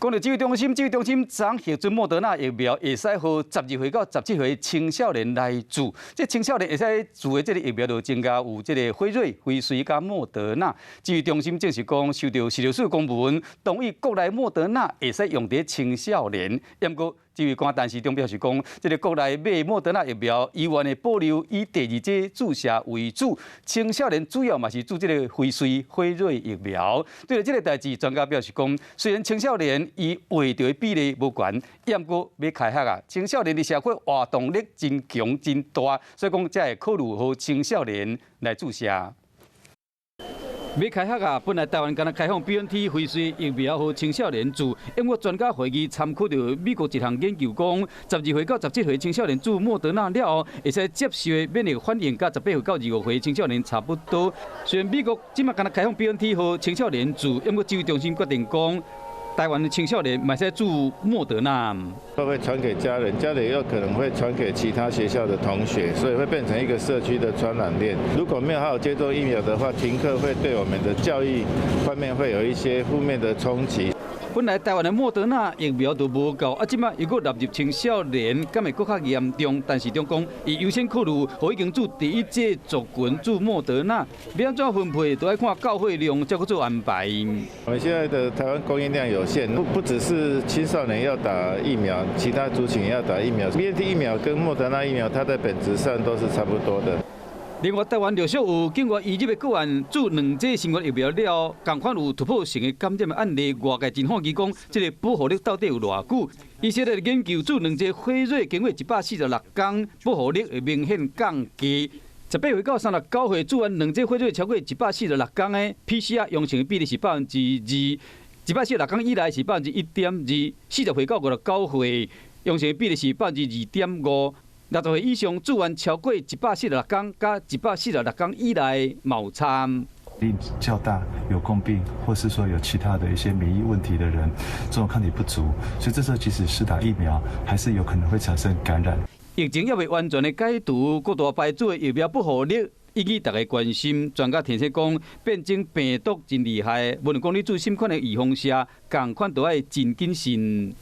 讲到指挥中心，昨核准莫德纳疫苗会使予12岁到17岁青少年来注。这青少年会使注的这个疫苗就增加有这个辉瑞、辉瑞加莫德纳。指挥中心证实讲，收到16署公文，同意国内莫德纳会使用伫青少年。不过，指挥官陈时中表示讲，这个国内买莫德纳疫苗，依然会保留以第二剂注射为主，青少年主要嘛是注这个辉瑞、辉瑞疫苗。对了，这个代志，专家表示讲，虽然青少年伊获得比例无悬，不过要开学啊，青少年的社会活动力真强真大，所以讲才会考虑予青少年来注射。要开学啊！本来台湾敢若开放 BNT 辉瑞疫苗予青少年注，因为专家会议参考到美国一项研究讲，12岁到17岁青少年注莫德纳了后，会使接受的免疫反应，甲18岁到25岁青少年差不多。虽然美国即马敢若开放 BNT 予青少年注，因为指挥中心决定讲。台湾的青少年买在注莫德纳，会不会传给家人？家人又可能会传给其他学校的同学，所以会变成一个社区的传染链。如果没有好好接种疫苗的话，停课会对我们的教育方面会有一些负面的冲击。本来台湾的莫德纳疫苗都无够，即马如果纳入青少年，敢会更较严重。但是中讲，伊优先考虑，予已经注第一剂族群注莫德纳，要安怎分配，都要看教会量才去做安排。我们现在的台湾供应量有限，不只是青少年要打疫苗，其他族群也要打疫苗。BNT 疫苗跟莫德纳疫苗，它在本质上都是差不多的。另外，台湾陆续有境外移入的个案注2剂新冠疫苗了，同款有突破性的感染的案例。外界真好奇讲，这个保护力到底有偌久？以色列研究注2剂辉瑞经过146天，保护力会明显降低。18岁到39岁注完2剂辉瑞超过146天的 PCR 阳性比例是2%，146天以内是1.2%，40岁到59岁阳性比例是2.5%。60岁以上注完超过146天，加146天以内冇差。力较大、有共病，或是说有其他的一些免疫问题的人，这种抗体不足，所以这时候即使是打疫苗，还是有可能会产生感染。疫情也未完全的解除，过大牌子的疫苗保护力引起大家关心。专家提醒讲，变种病毒真厉害，无论讲你做什款的预防下，同款都要真谨慎。